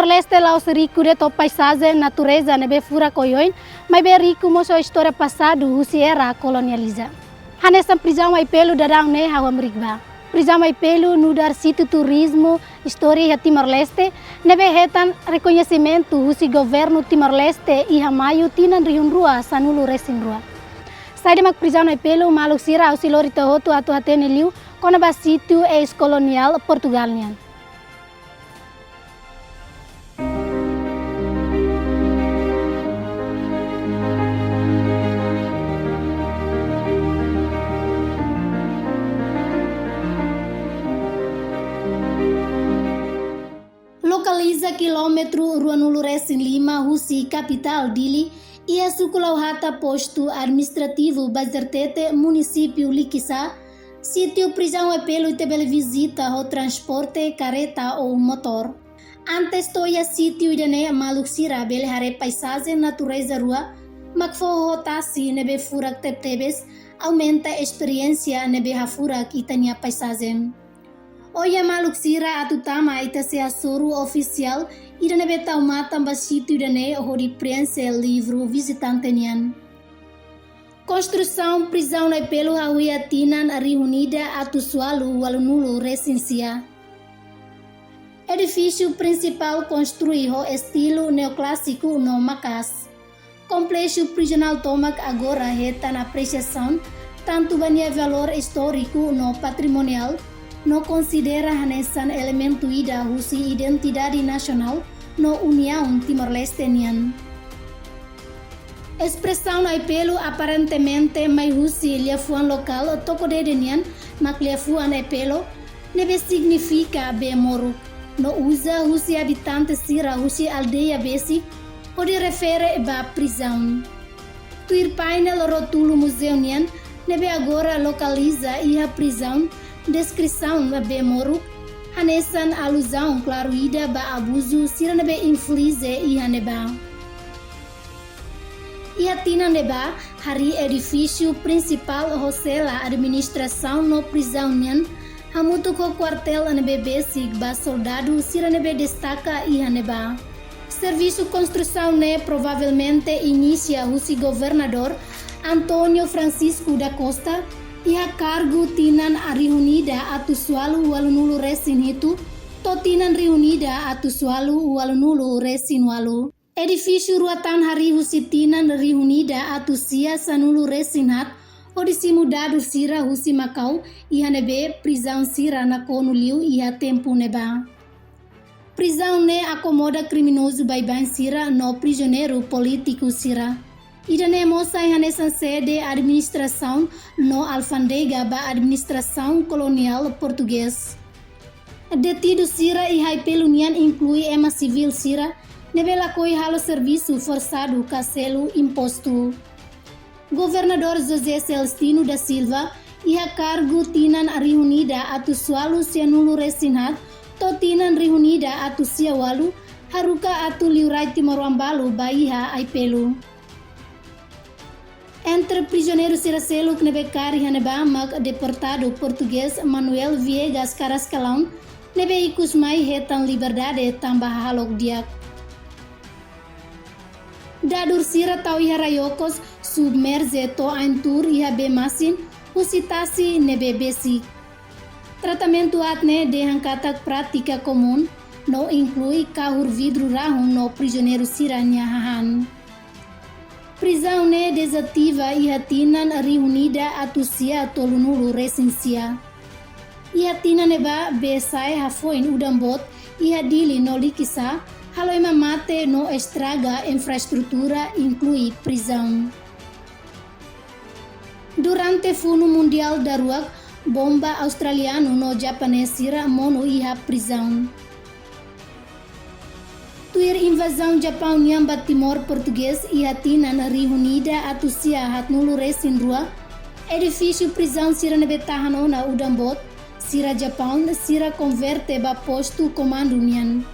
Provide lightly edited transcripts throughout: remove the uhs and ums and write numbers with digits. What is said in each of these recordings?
Timor-Leste laos rico de to paisagem, natureza nebe fura coioin, mas be rico moso história passado husi era colonializa. Hanesan prisão ai pelo dadang ne hawa merigba. Prisão ai pelo nudar situ turismo, história Timor-Leste, nebe hetan reconhecimento husi governo Timor-Leste e hamayu tinan riun rua sanulu resin rua. Sai de mak prisão ai pelo maluk sira au silori tohotu atu hatene liu kona ba situ ex-kolonial Portugal nian. Localiza quilômetro Ruanulu Resin Lima, Husi, capital Dili, e a Sukulauhata posto administrativo Bazertete, município Liquiçá, sítio prisão é pelo tebele visita o transporte careta ou motor. Antes toia sítio idane maluk sira bele hare paisagem natureza rua, makfo rotasi nebe furak tebes, aumenta a experiência nebe hafurak itania paisagem. Oya maluk sira atutama ita se asuru oficial irane betau mata basitu idane hori prense livro visitante nian. Construção prisão na pelo hawia tinan reunida atusualu walunulu residencia. Edifício principal construído estilo neoclássico no Macas. Complexo prisional tomak agora reta na apreciação tanto bania valor histórico no patrimonial. No considera hanesan elemento ida husi identidade nacional no União Timor-Leste nian. Expressão no pelo aparentemente mai husi liafuan local toko de nian mak liafuan pelo nebe significa be moruk. No usa husi habitante sira husi aldeia besi pode refere ba prisão. Tuir painel rotulo museu nian nebe agora localiza ia prisão. Descrição be moruk hanesan alusão claro ida ba abuso sira be infelize e haneba. E a tina neba hari edifício principal hosela administração no prisão nian hamutu ko quartel nebe basic ba soldado sira nebe destaca e haneba. Serviço construção ne provavelmente inicia husi governador Antônio Francisco da Costa e a cargo tinan a reunida atusualu walunulu resin itu to tinan reunida atusualu walunulu resin walu. Edifício ruatan hari husi tinan reunida atusia sanulu resinhat odisi mudado sira husi Macau e hanebe prisão sira na konuliu e a tempo neba. Prisão ne acomoda criminoso baiban sira no prisioneiro político sira. Idane mosai hanesan sede administração no alfandega ba administração colonial português. Detido sira e haipelunian inclui ema civil sira nebela coi halo serviço forçado caselo imposto. Governador José Celestino da Silva e a cargo tinan reunida atusualu sianulu resinhat to tinan reunida atusiawalu haruka atu liurai Timor-Ambalu baiha aipelu. Entre prisioneiros siracelo que nebe cari haneba mag deportado português Manuel Viegas Carascalão nebe ikus mai hetan liberdade tambah halok diak. Dadur sira tau iha rayokos submerge to antur iha bemasin usitasi nebe basic. Tratamento atne de hankatak prática comum no inclui kahur vidro rahun no prisioneiro siranya hahan. Prisão ne desativa e hatinan reunida atusia tolunulu resensia. E hatina neba besai hafoin udambot e hadili no Liquiçá halo mate no estraga infraestrutura inclui prisão. Durante Funo Mundial Daruak, bomba australiano no japonês sira mono iha prisão. Tuir invasão Japão nyamba Timor português e hatina na reunida atusia hatnulu resin rua, edifício prisão sira nebetahan ona udambot, sira Japão sira converte ba posto comando nian.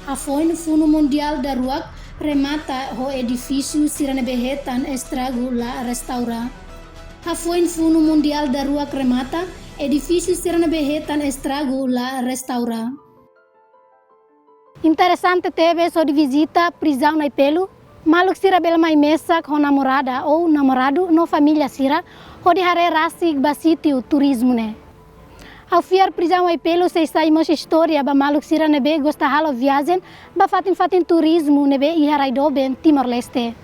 Afoin Funo Mundial Daruak remata ho edifício sira nebehetan estrago la restaura. Afoin Funo Mundial Daruak remata edifício sira nebehetan estrago la restaura. Interessante teve só de visita prisão na Ipelu. Maluk sira bela mai mesa com namorada ou namorado no família sira, onde hare rasi basítio turismo né. Ao fiar prisão ai pelo se sai mos história ba maluk sira nebe gosta halo viagem ba fatin turismo nebe i harai do ben Timor Leste.